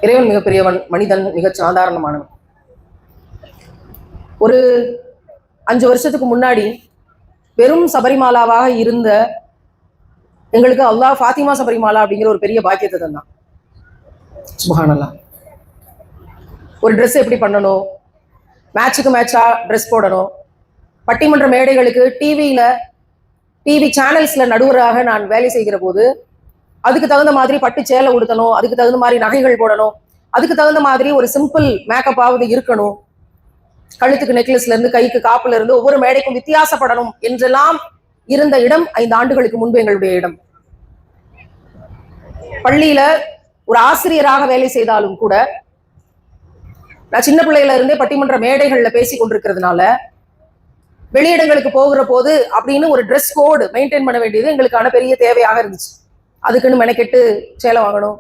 இறைவன் மிகப்பெரியவன், மனிதன் மிகச் சாதாரணமானவன். ஒரு 5 வருஷத்துக்கு முன்னாடி வெறும் சபரிமாலாவாக இருந்த எங்களுக்கு அல்லாஹ் ஃபாத்திமா சபரிமாலா அப்படிங்கிற ஒரு பெரிய பாக்கியத்தை தந்தான். சுப்ஹானல்லாஹ். ஒரு ட்ரெஸ் எப்படி பண்ணணும், மேட்சுக்கு மேட்சா ட்ரெஸ் போடணும், பட்டிமன்ற மேடைகளுக்கு டிவி சேனல்ஸ்ல நடுவராக நான் வேலை செய்கிற போது அதுக்கு தகுந்த மாதிரி பட்டு சேலை உடுத்தணும், அதுக்கு தகுந்த மாதிரி நகைகள் போடணும், அதுக்கு தகுந்த மாதிரி ஒரு சிம்பிள் மேக்கப்பாவது இருக்கணும், கழுத்துக்கு நெக்லஸ்ல இருந்து கைக்கு காப்புல இருந்து ஒவ்வொரு மேடைக்கும் வித்தியாசப்படணும் என்றெல்லாம் இருந்த இடம் 5 ஆண்டுகளுக்கு முன்பு எங்களுடைய இடம். பள்ளியில ஒரு ஆசிரியராக வேலை செய்தாலும் கூட நான் சின்ன பிள்ளையில இருந்தே பட்டிமன்ற மேடைகள்ல பேசி கொண்டிருக்கிறதுனால வெளியிடங்களுக்கு போகிற போது அப்படின்னு ஒரு ட்ரெஸ் கோடு மெயின்டைன் பண்ண வேண்டியது எங்களுக்கான பெரிய தேவையாக இருந்துச்சு. அதுக்குன்னு மெனக்கெட்டு சேலை வாங்கணும்,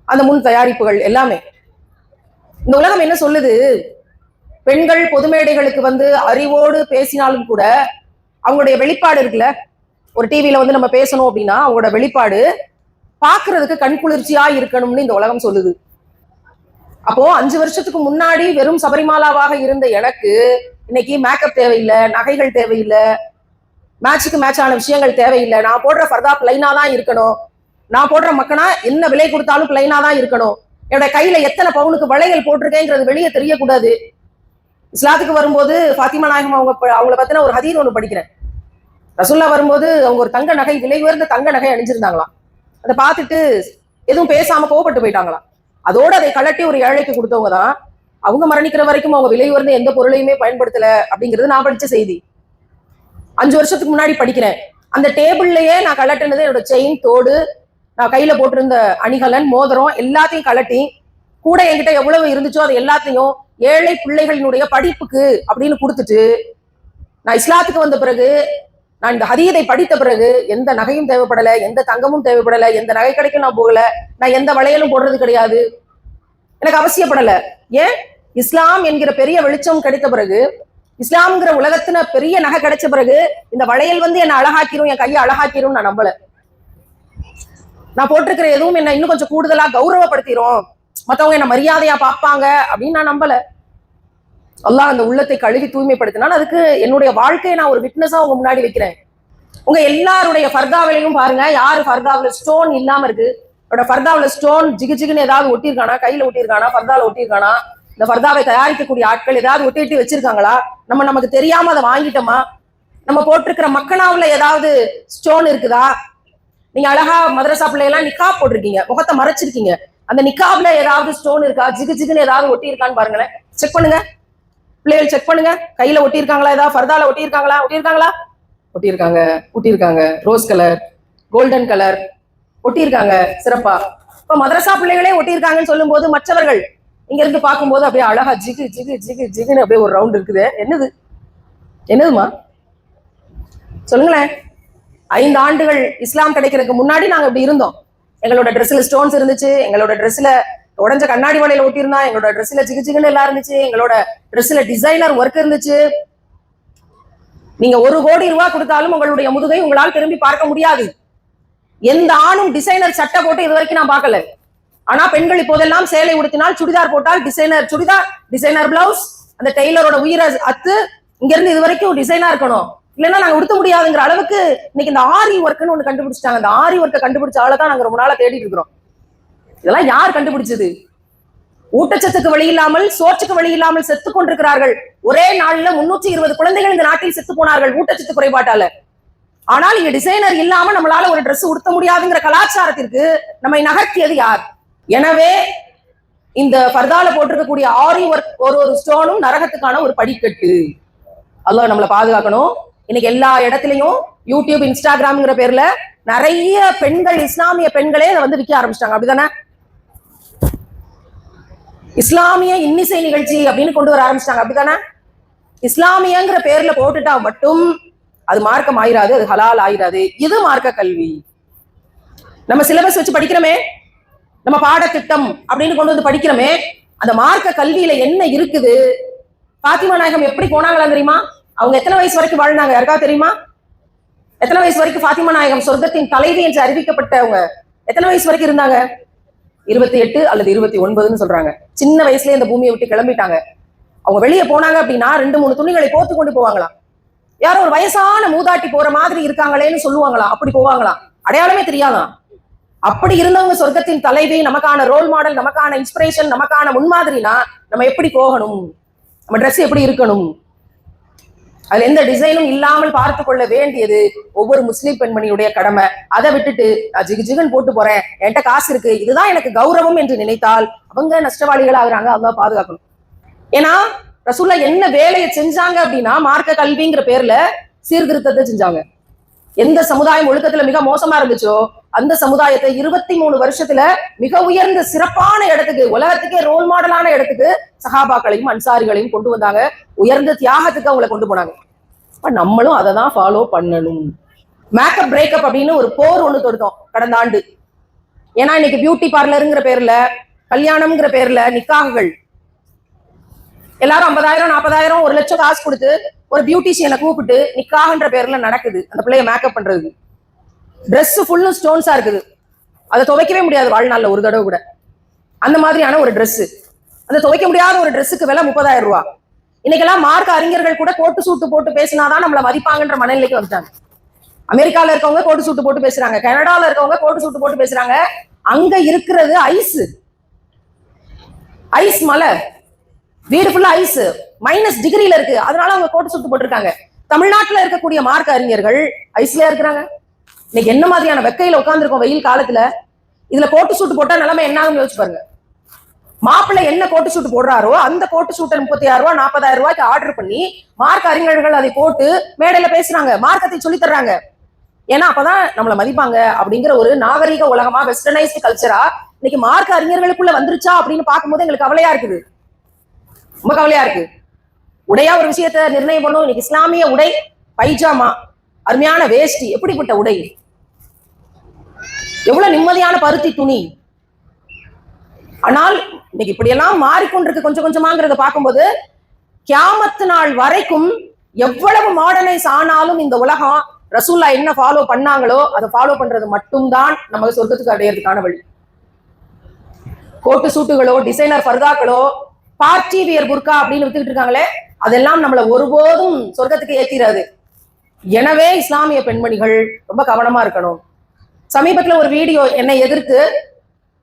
அந்த முன் தயாரிப்புகள் எல்லாமே. இந்த உலகம் என்ன சொல்லுது, பெண்கள் பொது மேடைகளுக்கு வந்து அறிவோடு பேசினாலும் கூட அவங்களுடைய வெளிப்பாடு இருக்குல்ல, ஒரு டிவியில வந்து நம்ம பேசணும் அப்படின்னா அவங்களோட வெளிப்பாடு பார்க்கறதுக்கு கண்குளிர்ச்சியா இருக்கணும்னு இந்த உலகம் சொல்லுது. அப்போ 5 வருஷத்துக்கு முன்னாடி வெறும் சபரிமாலாவாக இருந்த எனக்கு இன்னைக்கு மேக்கப் தேவையில்லை, நகைகள் தேவையில்லை, மேட்சுக்கு மேட்சான விஷயங்கள் தேவையில்லை. நான் போடுற ஃபர்தா பிளைனா தான் இருக்கணும், நான் போடுற மக்கனா என்ன விலை கொடுத்தாலும் பிளைனா தான் இருக்கணும், என்னோட கையில எத்தனை பவுனுக்கு வளையல் போட்டிருக்கேங்கிறது வெளியே தெரியக்கூடாது. இஸ்லாத்துக்கு வரும்போது ஃபாத்திமா நாயகம் அவங்கள பத்தின ஒரு ஹதீஸ் ஒன்று படிக்கிறேன். ரசூல்லா வரும்போது அவங்க ஒரு தங்க நகை, விலை உயர்ந்த தங்க நகை அணிஞ்சிருந்தாங்களாம். அதை பார்த்துட்டு எதுவும் பேசாம கோவப்பட்டு போயிட்டாங்களாம். அதோடு அதை கலட்டி ஒரு ஏழைக்கு கொடுத்தவங்க தான் அவங்க மரணிக்கிற வரைக்கும் அவங்க விலை உயர்ந்த எந்த பொருளையுமே பயன்படுத்தல அப்படிங்கிறது நான் படிச்ச செய்தி. 5 வருஷத்துக்கு முன்னாடி படிக்கிறேன். அந்த டேபிள்லயே நான் கலட்டினது என்னோட செயின், தோடு, நான் கையில போட்டிருந்த அணிகலன், மோதிரம் எல்லாத்தையும் கலட்டி கூட என்கிட்ட எவ்வளவு இருந்துச்சோ அது எல்லாத்தையும் ஏழை பிள்ளைகளினுடைய படிப்புக்கு அப்படின்னு கொடுத்துட்டு நான் இஸ்லாத்துக்கு வந்த பிறகு, நான் இந்த ஹதீதை படித்த பிறகு எந்த நகையும் தேவைப்படலை, எந்த தங்கமும் தேவைப்படலை, எந்த நகை கடைக்கும் நான் போகல, நான் எந்த வளையலும் போடுறது கிடையாது, எனக்கு அவசியப்படலை. ஏன்? இஸ்லாம் என்கிற பெரிய வெளிச்சம் கிடைத்த பிறகு, இஸ்லாம்ங்கிற உலகத்துல பெரிய நகை கிடைச்ச பிறகு இந்த வளையல் வந்து என்ன அழகாக்கிரும், என் கையை அழகாக்கிரும் நான் நம்பல. நான் போட்டிருக்கிற எதுவும் என்ன இன்னும் கொஞ்சம் கூடுதலா கௌரவப்படுத்திரும், மத்தவங்க என்ன மரியாதையா பார்ப்பாங்க அப்படின்னு நான் நம்பல. அல்லாஹ் அந்த உள்ளத்தை கழுவி தூய்மைப்படுத்தினான். அதுக்கு என்னுடைய வாழ்க்கையை நான் ஒரு விட்னஸா உங்க முன்னாடி வைக்கிறேன். உங்க எல்லாருடைய ஃபர்தாவிலையும் பாருங்க, யாரு ஃபர்தாவில் ஸ்டோன் இல்லாம இருக்கு, ஃபர்தாவில் ஸ்டோன் ஜிகு ஜிகுன்னு ஏதாவது ஒட்டியிருக்கானா, கையில ஒட்டியிருக்கானா, ஃபர்தாவில் ஒட்டியிருக்கானா, இந்த ஃபர்தாவை தயாரிக்கக்கூடிய ஆட்கள் ஏதாவது ஒட்டிட்டு வச்சிருக்காங்களா, நமக்கு தெரியாம அதை வாங்கிட்டோமா, நம்ம போட்டிருக்கிற மக்கனாவுல ஏதாவது ஸ்டோன் இருக்குதா? நீங்க அழகா மதரசா பிள்ளையெல்லாம் நிக்காப் போட்டிருக்கீங்க, முகத்தை மறைச்சிருக்கீங்க, அந்த நிக்காப்ல ஏதாவது ஸ்டோன் இருக்கா, ஜிகு ஜிகுன்னு ஏதாவது ஒட்டி இருக்கான்னு பாருங்களேன், செக் பண்ணுங்க. பிள்ளைகள் செக் பண்ணுங்க, கையில ஒட்டியிருக்காங்களா, ஏதாவது ஃபர்தால ஒட்டியிருக்காங்களா, ஒட்டியிருக்காங்க, ரோஸ் கலர், கோல்டன் கலர் ஒட்டியிருக்காங்க சிறப்பா. இப்ப மதரசா பிள்ளைகளே ஒட்டியிருக்காங்கன்னு சொல்லும் போது மற்றவர்கள் இங்க இருந்து பார்க்கும்போது அப்படியே அழகா ஜிகு ஜிகு ஜிகு ஜிகுன்னு அப்படியே ஒரு ரவுண்ட் இருக்குது. என்னதுமா சொல்லுங்களேன். 5 ஆண்டுகள் இஸ்லாம் கிடைக்கிறதுக்கு முன்னாடி நாங்க இப்படி இருந்தோம். எங்களோட ட்ரெஸ்ல ஸ்டோன்ஸ் இருந்துச்சு, எங்களோட ட்ரெஸ்ல உடஞ்ச கண்ணாடி வலையில ஒட்டியிருந்தா, எங்களோட ட்ரெஸ்ல ஜிகு ஜிகுன்னு எல்லாம் இருந்துச்சு, எங்களோட ட்ரெஸ்ல டிசைனர் ஒர்க் இருந்துச்சு. நீங்க 1 கோடி ரூபாய் கொடுத்தாலும் உங்களுடைய முதுகை உங்களால் திரும்பி பார்க்க முடியாது. எந்த ஆணும் டிசைனர் சட்டை போட்டு இது வரைக்கும் நான் பார்க்கல. ஆனா பெண்கள் இப்போதெல்லாம் சேலை உடுத்தினால், சுடிதார் போட்டால் டிசைனர் சுடிதார், டிசைனர் பிளவுஸ், அந்த டெய்லரோட உயிரை அத்து இங்க இருந்து இது வரைக்கும் டிசைனா இருக்கணும், இல்லைன்னா நாங்க உடுத்த முடியாதுங்கிற அளவுக்கு இன்னைக்கு இந்த ஆரி ஒர்க்குன்னு ஒண்ணு கண்டுபிடிச்சிட்டாங்க. அந்த ஆரி ஒர்க்கை கண்டுபிடிச்ச ஆளை தான் நாங்க ரொம்ப நாளா தேடிட்டு இருக்கிறோம். இதெல்லாம் யார் கண்டுபிடிச்சது? ஊட்டச்சத்துக்கு வழி இல்லாமல், சோற்றுக்கு வழி இல்லாமல் செத்து கொண்டிருக்கிறார்கள். ஒரே நாள்ல 320 குழந்தைகள் இந்த நாட்டில் செத்து போனார்கள் ஊட்டச்சத்து குறைபாட்டால. ஆனால் இங்க டிசைனர் இல்லாம நம்மளால ஒரு ட்ரெஸ் உடுத்த முடியாதுங்கிற கலாச்சாரத்திற்கு நம்மை நகர்த்தியது யார்? எனவே இந்த ஃபர்தால போட்டிருக்கக்கூடிய ஆரி ஒர்க் ஒரு ஸ்டோனும் நரகத்துக்கான ஒரு படிக்கட்டு. அல்லாஹ் நம்மளை பாதுகாக்கணும். இன்னைக்கு எல்லா இடத்துலயும் யூடியூப், இன்ஸ்டாகிராம்ங்கிற பேர்ல நிறைய பெண்கள், இஸ்லாமிய பெண்களே அதை வந்து விற்க ஆரம்பிச்சிட்டாங்க. அப்படிதானே? இஸ்லாமிய இன்னிசை நிகழ்ச்சி அப்படின்னு கொண்டு வர ஆரம்பிச்சிட்டாங்க. அப்படிதானே? இஸ்லாமியங்கிற பேர்ல போட்டுட்டா மட்டும் அது மார்க்கம் ஆயிராது, அது ஹலால் ஆயிராது. இது மார்க்க கல்வி. நம்ம சிலபஸ் வச்சு படிக்கிறோமே, நம்ம பாடத்திட்டம் அப்படின்னு கொண்டு வந்து படிக்கிறோமே, அந்த மார்க்க கல்வியில என்ன இருக்குது? ஃபாத்திமா நாயகம் எப்படி போனாங்களா தெரியுமா? அவங்க எத்தனை வயசு வரைக்கும் வாழ்ந்தாங்க யாருக்காவது தெரியுமா? எத்தனை வயசு வரைக்கும் ஃபாத்திமா நாயகம் சொர்க்கத்தின் தலைவி என்று அறிவிக்கப்பட்டவங்க எத்தனை வயசு வரைக்கும் இருந்தாங்க? 28 அல்லது 29ன்னு சொல்றாங்க. சின்ன வயசுலயே இந்த பூமியை விட்டு கிளம்பிட்டாங்க. அவங்க வெளியே போனாங்க அப்படின்னா 2-3 துணிகளை போத்து கொண்டு போவாங்களாம். யாரோ ஒரு வயசான மூதாட்டி போற மாதிரி இருக்காங்களேன்னு சொல்லுவாங்களாம். அப்படி போவாங்களாம், அடையாளமே தெரியாதான். அப்படி இருந்தவங்க சொர்க்கத்தின் தலைவி, நமக்கான ரோல் மாடல், நமக்கான இன்ஸ்பிரேஷன், நமக்கான முன்மாதிரினா நம்ம எப்படி போகணும், நம்ம ட்ரெஸ் எப்படி இருக்கணும், அதுல எந்த டிசைனும் இல்லாமல் பார்த்து கொள்ள வேண்டியது ஒவ்வொரு முஸ்லீம் பெண்மணியுடைய கடமை. அதை விட்டுட்டு நான் ஜிகு ஜிகுன்னு போட்டு போறேன், என்கிட்ட காசு இருக்கு, இதுதான் எனக்கு கௌரவம் என்று நினைத்தால் அவங்க நஷ்டவாளிகள் ஆகுறாங்க. அதான் பாதுகாக்கணும். ஏன்னா ரசூல்லா என்ன வேலையை செஞ்சாங்க அப்படின்னா, மார்க்க கல்விங்கிற பேர்ல சீர்திருத்தத்தை செஞ்சாங்க. எந்த சமுதாயம் ஒழுக்கத்துல மிக மோசமா இருந்துச்சோ அந்த சமுதாயத்தை 23 வருஷத்துல மிக உயர்ந்த சிறப்பான இடத்துக்கு, உலகத்துக்கே ரோல் மாடலான இடத்துக்கு சஹாபாக்களையும் அன்சாரிகளையும் கொண்டு வந்தாங்க. உயர்ந்த தியாகத்துக்கு அவங்களை கொண்டு போனாங்க. நம்மளும் அதை தான் ஃபாலோ பண்ணணும். மேக்கப் பிரேக்கப் அப்படின்னு ஒரு போர் ஒண்ணு தொடுத்தோம் கடந்த ஆண்டு. ஏன்னா இன்னைக்கு பியூட்டி பார்லருங்கிற பேர்ல, கல்யாணம்ங்கிற பேர்ல நிக்காகுகள் எல்லாரும் 50,000 40,000 1 லட்சம் காசு கொடுத்து ஒரு பியூட்டிஷியனை கூப்பிட்டு நிக்காகன்ற பேர்ல நடக்குது. அந்த பிள்ளைய மேக்கப் பண்றது, ட்ரெஸ் ஃபுல்லும் ஸ்டோன்ஸா இருக்குது, அதை துவைக்கவே முடியாது வாழ்நாள்ல ஒரு தடவை கூட. அந்த மாதிரியான ஒரு ட்ரெஸ், அதை துவைக்க முடியாத ஒரு ட்ரெஸ்ஸுக்கு விலை 30,000 ரூபாய். இன்னைக்கெல்லாம் மார்க்க அறிஞர்கள் கூட கோட்டு சூட்டு போட்டு பேசினாதான் நம்மளை மதிப்பாங்கன்ற மனநிலைக்கு வந்துட்டாங்க. அமெரிக்கால இருக்கவங்க கோட்டு சூட்டு போட்டு பேசுறாங்க, கனடால இருக்கவங்க கோட்டு சூட்டு போட்டு பேசுறாங்க. அங்க இருக்கிறது ஐஸ் மலை, வீடு ஃபுல்லா ஐஸ், -டிகிரில இருக்கு. அதனால அவங்க கோட்டு சூட்டு போட்டிருக்காங்க. தமிழ்நாட்டுல இருக்கக்கூடிய மார்க்க அறிஞர்கள் ஐஸ்லயா இருக்கிறாங்க. இன்னைக்கு என்ன மாதிரியான வெக்கையில உட்கார்ந்துருக்கோம் வெயில் காலத்துல. இதுல கோட்டு சூட்டு போட்டா நிலைமை என்ன ஆகும் யோசிச்சு பாருங்க. மாப்பிள்ளை என்ன கோட்டு சூட்டு போடுறாரோ அந்த கோட்டு சூட்டை 36,000 ரூபாய் 40,000 ரூபாய்க்கு ஆர்டர் பண்ணி மார்க்க அறிஞர்கள் அதை போட்டு மேடையில பேசுறாங்க, மார்க்கத்தை சொல்லி தர்றாங்க. ஏன்னா அப்பதான் நம்மளை மதிப்பாங்க அப்படிங்கிற ஒரு நாகரிக உலகமா, வெஸ்டர்னைஸ்டு கல்ச்சரா இன்னைக்கு மார்க்க அறிஞர்களுக்குள்ள வந்துருச்சா அப்படின்னு பார்க்கும்போது எங்களுக்கு கவலையா இருக்குது, ரொம்ப கவலையா இருக்கு. உடையா ஒரு விஷயத்த நிர்ணயம் பண்ணும். இன்னைக்கு இஸ்லாமிய உடை பைஜாமா, அருமையான வேஷ்டி, எப்படிப்பட்ட உடை, எவ்வளவு நிம்மதியான பருத்தி துணி. ஆனால் இன்னைக்கு இப்படியெல்லாம் மாறிக்கொண்டிருக்கு கொஞ்சம் கொஞ்சமாங்கிறத பார்க்கும்போது கியாமத்து நாள் வரைக்கும் எவ்வளவு மாடர்னைஸ் ஆனாலும் இந்த உலகம் ரசூல்லா என்ன ஃபாலோ பண்ணாங்களோ அதை ஃபாலோ பண்றது மட்டும்தான் நமக்கு சொர்க்கத்துக்கு அடையிறதுக்கான வழி. கோட்டு சூட்டுகளோ, டிசைனர் ஃபர்தாக்களோ, பார்ட்டி வியர் புர்கா அப்படின்னு வித்துக்கிட்டு இருக்காங்களே, அதெல்லாம் நம்மளை ஒருபோதும் சொர்க்கத்துக்கு ஏத்திராது. எனவே இஸ்லாமிய பெண்மணிகள் ரொம்ப கவனமா இருக்கணும். சமீபத்துல ஒரு வீடியோ என்னை எதிர்த்து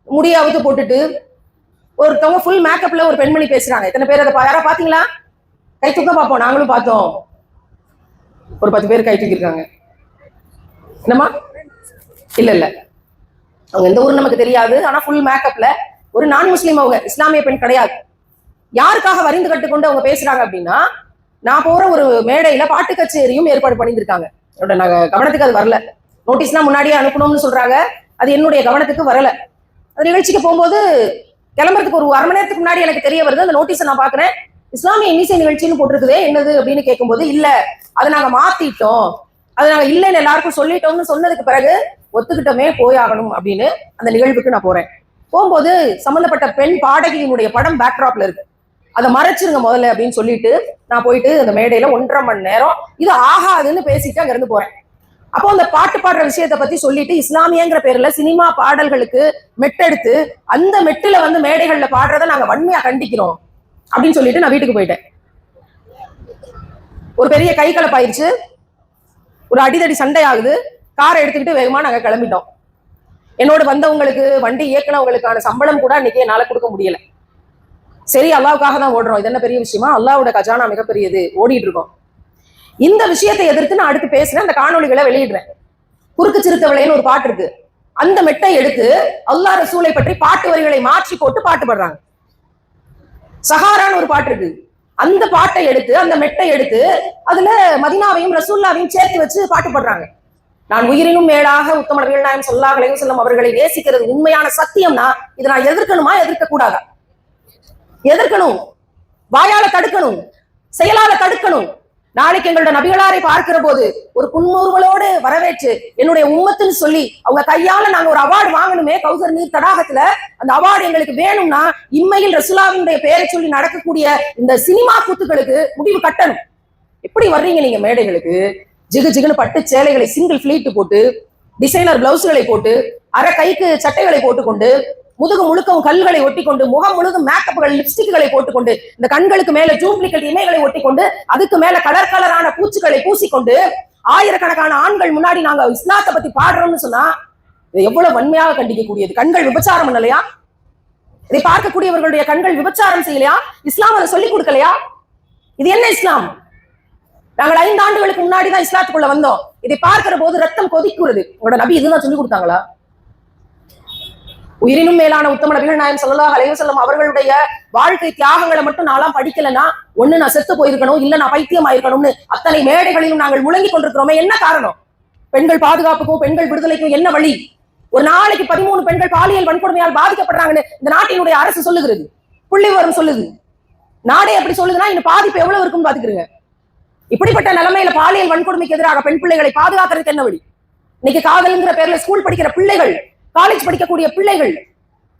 முடியாவது போட்டுட்டு ஒருத்தவங்க ஃபுல் மேக்கப்ல ஒரு பெண்மணி பேசுறாங்க. எத்தனை பேர் அதை யாரா பாத்தீங்களா? கை தூக்க பார்ப்போம், நாங்களும் பார்த்தோம். ஒரு 10 பேர் கை தூக்கிருக்காங்க. என்னமா? இல்ல அவங்க எந்த ஊர் நமக்கு தெரியாது. ஆனா ஃபுல் மேக்கப்ல ஒரு நான் முஸ்லீம், அவங்க இஸ்லாமிய பெண் கிடையாது. யாருக்காக வரிந்து கட்டுக்கொண்டு அவங்க பேசுறாங்க அப்படின்னா, நான் போற ஒரு மேடையில பாட்டு கச்சேரியும் ஏற்பாடு பண்ணியிருக்காங்க. என்னோட கவனத்துக்கு அது வரல. நோட்டீஸ்லாம் முன்னாடியே அனுப்பணும்னு சொல்றாங்க, அது என்னுடைய கவனத்துக்கு வரல. அந்த நிகழ்ச்சிக்கு போகும்போது கிளம்புறதுக்கு ஒரு 1/2 மணி நேரத்துக்கு முன்னாடி எனக்கு தெரிய வருது. அந்த நோட்டீஸை நான் பாக்குறேன், இஸ்லாமிய இன்னிசை நிகழ்ச்சின்னு போட்டிருக்குதே, என்னது அப்படின்னு கேட்கும்போது, இல்ல அதை நாங்க மாத்திட்டோம், அதை நாங்க இல்லைன்னு எல்லாருக்கும் சொல்லிட்டோம்னு சொன்னதுக்கு பிறகு ஒத்துக்கிட்டோமே, போயாகணும் அப்படின்னு அந்த நிகழ்வுக்கு நான் போறேன். போகும்போது சம்பந்தப்பட்ட பெண் பாடகியினுடைய படம் பேக்ட்ராப்ல இருக்கு, அதை மறைச்சிருங்க முதல்ல அப்படின்னு சொல்லிட்டு நான் போயிட்டு அந்த மேடையில 1.5 மணி நேரம் இது ஆகாதுன்னு பேசிட்டு அங்க இருந்து போறேன். அப்போ அந்த பாட்டு பாடுற விஷயத்த பத்தி சொல்லிட்டு இஸ்லாமியங்கிற பேர்ல சினிமா பாடல்களுக்கு மெட்டெடுத்து அந்த மெட்டுல வந்து மேடைகள்ல பாடுறத நாங்க வன்மையா கண்டிக்கிறோம் அப்படின்னு சொல்லிட்டு நான் வீட்டுக்கு போயிட்டேன். ஒரு பெரிய கை கலப்பாயிருச்சு, ஒரு அடிதடி சண்டை ஆகுது. காரை எடுத்துக்கிட்டு வேகமா நாங்க கிளம்பிட்டோம். என்னோட வந்தவங்களுக்கு, வண்டி இயக்குனவங்களுக்கான சம்பளம் கூட அன்னைக்கு என்னால கொடுக்க முடியல. சரி, அல்லாவுக்காக தான் ஓடுறோம், இது என்ன பெரிய விஷயமா, அல்லாவோட கஜானா மிகப்பெரியது, ஓடிட்டு இருக்கோம். இந்த விஷயத்தை எதிர்த்து நான் அடுத்து பேசுறேன், அந்த காணொலிகளை வெளியிடுறேன். குறுக்கு சிறுத்தவளைன்னு ஒரு பாட்டு இருக்கு, அந்த மெட்டை எடுத்து அல்லாஹ் ரசூலை பற்றி பாட்டு வரிகளை மாற்றி போட்டு பாட்டு பாடுறாங்க. சஹாரான்னு ஒரு பாட்டு இருக்கு, அந்த பாட்டை எடுத்து, அந்த மெட்டை எடுத்து அதுல மதீனாவையும் ரசூல்லாவையும் சேர்த்து வச்சு பாட்டு பாடுறாங்க. நான் உயிரினும் மேலாக உத்தம நபிகள் நாயகம் ஸல்லல்லாஹு அலைஹி வஸல்லம் அவர்களை நேசிக்கிறது உண்மையான சத்தியம்னா இதை நான் எதிர்க்கணுமா, எதிர்க்க கூடாதா? எதிர்க்கணும், வாயால தடுக்கணும், செயலால தடுக்கணும். நாளைக்கு எங்களோட நபிகளாரை பார்க்கிற போது ஒரு புன்முறுவலோடு வரவேற்று என்னுடைய உம்மத்துன்னு சொல்லி அவங்க கையால நாங்க ஒரு அவார்டு வாங்கணுமே, கௌசர் நீர் தடாகத்துல அந்த அவார்டு எங்களுக்கு வேணும்னா இம்மையில் ரசூலுல்லாஹ்வுடைய பெயரை சொல்லி நடக்கக்கூடிய இந்த சினிமா கூத்துக்களுக்கு முடிவு கட்டணும். எப்படி வர்றீங்க நீங்க மேடைகளுக்கு? ஜிகு ஜிகுன்னு பட்டு சேலைகளை சிங்கிள் ஃபிளீட் போட்டு, டிசைனர் பிளவுஸ்களை போட்டு, அரை கைக்கு சட்டைகளை போட்டுக்கொண்டு, முதுகு முழுக்கவும் கல்களை ஒட்டி கொண்டு, முகம் முழுதும் மேக்கப்புகள், லிப்ஸ்டிக்குகளை போட்டுக்கொண்டு, இந்த கண்களுக்கு மேல டூப்ளிகேட் இமைகளை ஒட்டி கொண்டு, அதுக்கு மேல கலர் கலரான பூச்சிகளை பூசிக்கொண்டு ஆயிரக்கணக்கான ஆண்கள் முன்னாடி நாங்க இஸ்லாத்தை பத்தி பாடுறோம்னு சொன்னா இது எவ்வளவு வன்மையாக கண்டிக்கக்கூடியது. கண்கள் விபச்சாரம் இல்லையா? இதை பார்க்கக்கூடியவர்களுடைய கண்கள் விபச்சாரம் செய்யலையா? இஸ்லாம் அதை சொல்லிக் கொடுக்கலையா? இது என்ன இஸ்லாம்? நாங்கள் 5 ஆண்டுகளுக்கு முன்னாடிதான் இஸ்லாத்துக்குள்ள வந்தோம். இதை பார்க்கிற போது ரத்தம் கொதிக்கிறது. உங்களோட நபி இதுதான் சொல்லி கொடுத்தாங்களா? உயிரினும் மேலான உத்தம நபிகள் நாயகம் ஸல்லல்லாஹு அலைஹி வஸல்லம் அவர்களுடைய வாழ்க்கை தியாகங்களை மட்டும் நான்லாம் படிக்கலன்னா ஒண்ணு நான் செத்து போயிருக்கணும், இல்ல நான் பைத்தியம் ஆயிருக்கணும்னு அத்தனை மேடைகளிலும் நாங்கள் முழங்கி கொண்டிருக்கிறோமே. என்ன காரணம்? பெண்கள் பாதுகாப்புக்கும் பெண்கள் விடுதலைக்கும் என்ன வழி? ஒரு நாளைக்கு 13 பெண்கள் பாலியல் வன்கொடுமையால் பாதிக்கப்படுறாங்கன்னு இந்த நாட்டினுடைய அரசு சொல்லுகிறது, புள்ளி விவரம் சொல்லுது. நாடே அப்படி சொல்லுதுன்னா இந்த பாதிப்பு எவ்வளவு இருக்கும் பாத்துக்கிறீங்க. இப்படிப்பட்ட நிலைமையில பாலியல் வன்கொடுமைக்கு எதிராக பெண் பிள்ளைகளை பாதுகாக்கிறதுக்கு என்ன வழி? இன்னைக்கு காதல்ங்கிற பேர்ல ஸ்கூல் படிக்கிற பிள்ளைகள், காலேஜ் படிக்கக்கூடிய பிள்ளைகள்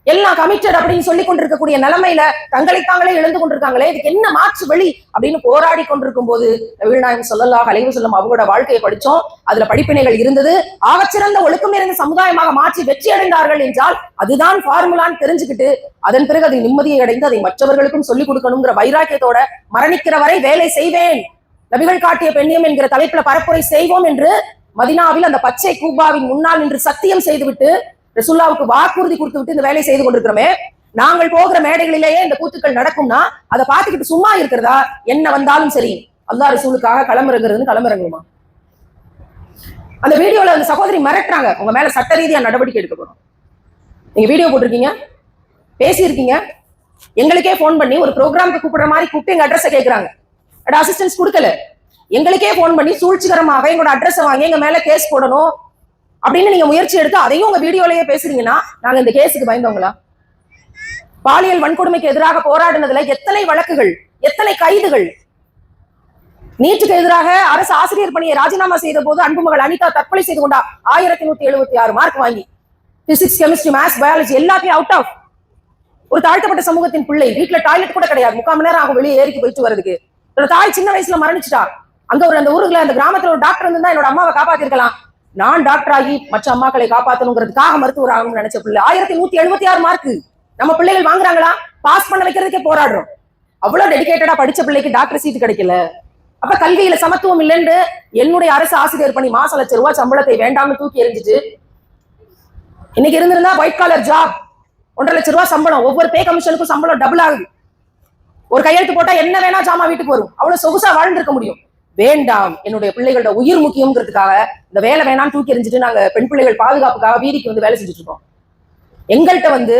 எல்லாம் கமிட்டட் அப்படின்னு சொல்லி கொண்டிருக்கக்கூடிய நிலைமையில தங்களை தாங்களே இழந்து கொண்டிருக்காங்களே. இதுக்கு என்ன மாற்று வழி அப்படின்னு போராடி கொண்டிருக்கும் போது நபிகள் நாயகம் ஸல்லல்லாஹு அலைஹி வஸல்லம் அவங்களோட வாழ்க்கையை படிச்சோம். அதுல படிப்பினைகள் இருந்தது. ஆகச்சிறந்த ஒழுக்கம் நிறைந்த சமுதாயமாக மாற்றி வெற்றி அடைந்தார்கள் என்றால் அதுதான் ஃபார்முலான்னு தெரிஞ்சுக்கிட்டு அதன் பிறகு அதை நிம்மதியை அடைந்து அதை மற்றவர்களுக்கும் சொல்லிக் கொடுக்கணுங்கிற வைராக்கியத்தோட மரணிக்கிற வரை வேலை செய்வேன், நபிகள் காட்டிய பெண்ணியம் என்கிற தலைப்புல பரப்புரை செய்வோம் என்று மதினாவில் அந்த பச்சை கூபாவின் முன்னால் நின்று சத்தியம் செய்துவிட்டு ரசூலுல்லாஹ்வுக்கு வாக்குறுதி கொடுத்து விட்டு இந்த வேலையை செய்து கொண்டிருக்கிறோமே. நாங்கள் போகிற மேடைகளிலேயே இந்த கூத்துக்கள் நடக்கும்னா அதை பார்த்துக்கிட்டு சும்மா இருக்கிறதா? என்ன வந்தாலும் சரி அல்லாஹ் ரசூலுக்காக களமிறங்குமா? அந்த வீடியோல அந்த சகோதரி மிரட்டுறாங்க, உங்க மேல சட்ட ரீதியா நடவடிக்கை எடுக்க போறோம். நீங்க வீடியோ போட்டிருக்கீங்க, பேசியிருக்கீங்க, எங்களுக்கே போன் பண்ணி ஒரு ப்ரோக்ராமுக்கு கூப்பிடுற மாதிரி கூப்பிட்டு எங்க அட்ரஸை கேட்கிறாங்க. அசிஸ்டன்ஸ் கொடுக்கல, எங்களுக்கே போன் பண்ணி சூழ்ச்சிகரமாக எங்களோட அட்ரஸ் வாங்கி எங்க மேல கேஸ் போடணும் அப்படின்னு நீங்க முயற்சி எடுத்து அதையும் உங்க வீடியோலயே பேசுறீங்கன்னா நாங்க இந்த கேஸுக்கு பயந்தவங்களா? பாலியல் வன்கொடுமைக்கு எதிராக போராடினதுல எத்தனை வழக்குகள், எத்தனை கைதுகள்? நீட்டுக்கு எதிராக அரசு ஆசிரியர் பணியை ராஜினாமா செய்த போது அன்புமகள் அனிதா தற்கொலை செய்து கொண்டா. 1176 மார்க் வாங்கி பிசிக்ஸ், கெமிஸ்ட்ரி, மேத்ஸ், பயாலஜி எல்லாத்தையும் அவுட் ஆஃப். ஒரு தாழ்த்தப்பட்ட சமூகத்தின் பிள்ளை, வீட்டுல டாய்லெட் கூட கிடையாது, 3/4 மணி நேரம் ஆகும் வெளியே ஏறிக்கு போயிட்டு வரதுக்கு. என்னோட தாய் சின்ன வயசுல மரணிச்சுட்டா. அங்க அந்த ஊருக்குள்ள அந்த கிராமத்துல ஒரு டாக்டர் இருந்தா என்னோட அம்மாவை காப்பாத்திருக்கலாம். நான் டாக்டர் ஆகி மற்ற அம்மாக்களை காப்பாற்றணுங்கிறதுக்காக மருத்துவர் ஆகணும்னு நினைச்ச பிள்ளை. 1176 மார்க் நம்ம பிள்ளைகள் வாங்குறாங்களா? பாஸ் பண்ண வைக்கிறதுக்கே போராடுறோம். அவ்வளவு டெடிகேட்டடா படிச்ச பிள்ளைக்கு டாக்டர் சீட் கிடைக்கல. அப்ப கல்வியில சமத்துவம் இல்லைன்னு என்னுடைய அரசு ஆசிரியர் பணி மாசம் ₹1,00,000 சம்பளத்தை வேண்டாம்னு தூக்கி எறிஞ்சிட்டு இன்னைக்கு இருந்திருந்தா ஒயிட் காலர் ஜாப், ₹1,50,000 சம்பளம், ஒவ்வொரு பே கமிஷனுக்கும் சம்பளம் டபுள் ஆகுது. ஒரு கையெழுத்து போட்டா என்ன வேணா ஜாமா வீட்டுக்கு வரும். அவ்வளவு சொகுசா வாழ்ந்திருக்க முடியும். வேண்டாம், என்னுடைய பிள்ளைகளோட உயிர் முக்கியம்ங்கிறதுக்காக இந்த வேலை வேணாம் தூக்கி எறிஞ்சிட்டு நாங்க பெண் பிள்ளைகள் பாதுகாப்புக்காக வீதிக்கு வந்து வேலை செஞ்சுட்டு இருக்கோம். எங்கள்கிட்ட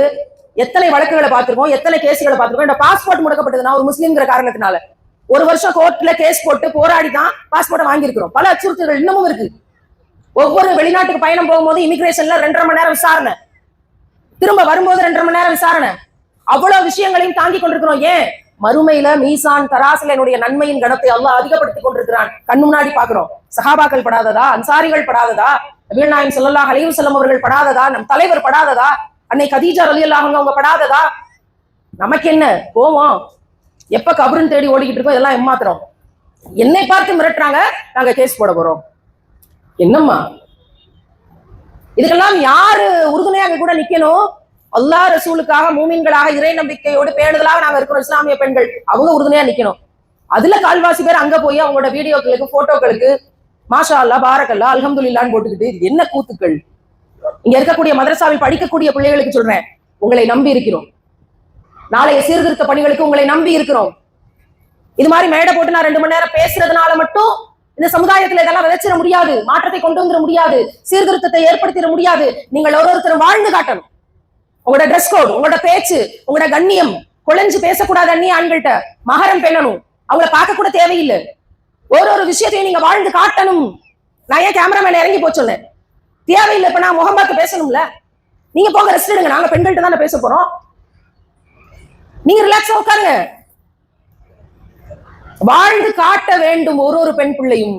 எத்தனை வழக்குகளை பார்த்திருக்கோம், எத்தனை கேஸுகளை பார்த்திருக்கோம். என்னோட பாஸ்போர்ட் முடக்கப்பட்டதுன்னா ஒரு முஸ்லீம்ங்கிற காரணத்தினால 1 வருஷம் கோர்ட்ல கேஸ் போட்டு போராடி தான் பாஸ்போர்ட்டை வாங்கியிருக்கிறோம். பல அச்சுறுத்தல்கள் இன்னமும் இருக்கு. ஒவ்வொரு வெளிநாட்டுக்கு பயணம் போகும்போது இமிகிரேஷன்ல 2.5 மணி நேரம் விசாரணை, திரும்ப வரும்போது 2.5 மணி நேரம் விசாரணை. அவ்வளவு விஷயங்களையும் தாங்கி கொண்டிருக்கிறோம். ஏன்? மறுமையில மீசான் தராசுல என்னுடைய நன்மையின் கணத்தை அல்லாஹ் அதிகப்படுத்திக் கொண்டிருக்கிறான். கண்ணு முன்னாடி பாக்குறோம். சஹாபாக்கள் படாததா? அன்சாரிகள் படாததா? நபிகள் நாயகம் ஸல்லல்லாஹு அலைஹி வஸல்லம் அவர்கள் படாததா? நம் தலைவர் படாததா? அன்னை கதீஜா ரலியல்லாஹு அன்ஹா அவங்க படாததா? நமக்கு என்ன போவோம்? எப்ப கபருன்னு தேடி ஓடிக்கிட்டு இருக்கோம். இதெல்லாம் ஏமாத்துறோம். என்னை பார்த்து மிரட்டுறாங்க, நாங்க கேஸ் போட போறோம். என்னம்மா இதுக்கெல்லாம் யாரு உறுதுணையாக கூட நிக்கணும்? அல்லாஹ் ரசூலுக்காக மூமின்களாக இறை நம்பிக்கையோடு பேணுதலாக நாங்க இருக்கிறோம். இஸ்லாமிய பெண்கள் அவங்க உறுதுணையா நிக்கணும். அதுல கால்வாசி பேர் அங்க போய் அவங்களோட வீடியோக்களுக்கு, போட்டோக்களுக்கு மாஷா அல்லாஹ், பாரக்கல்லாஹ், அல்ஹம்துலில்லாஹ்னு போட்டுக்கிட்டு என்ன கூத்துக்கள். இங்க இருக்கக்கூடிய மதரசாவில் படிக்கக்கூடிய பிள்ளைகளுக்கு சொல்றேன், உங்களை நம்பி இருக்கிறோம். நாளைய சீர்திருத்த பணிகளுக்கு உங்களை நம்பி இருக்கிறோம். இது மாதிரி மேடை போட்டு நான் 2 மணி நேரம் பேசுறதுனால மட்டும் இந்த சமுதாயத்துல இதெல்லாம் விதைச்சிட முடியாது, மாற்றத்தை கொண்டு வந்துட முடியாது, சீர்திருத்தத்தை ஏற்படுத்திட முடியாது. நீங்கள் ஒருத்தரும் வாழ்ந்து காட்டணும். உங்களோட ட்ரெஸ் கோட், உங்களோட பேச்சு, உங்களோட கண்ணியம், குழஞ்சு பேசக்கூடாது. அந்நிய ஆண்கள்கிட்ட மகரம் பெண்ணணும். அவங்கள பார்க்க கூட தேவையில்லை. ஒரு விஷயத்தையும் நீங்க வாழ்ந்து காட்டணும். நான் ஏன் கேமராமேன் இறங்கி போச்சோன்னு தேவையில்லை. இப்ப நான் முகம் பார்த்து பேசணும்ல. நீங்க போங்க, ரெஸ்ட் எடுங்க. நாங்க பெண்கள்கிட்ட தானே பேச போறோம். நீங்க ரிலாக்ஸா உட்காருங்க. வாழ்ந்து காட்ட வேண்டும் ஒரு பெண் பிள்ளையும்.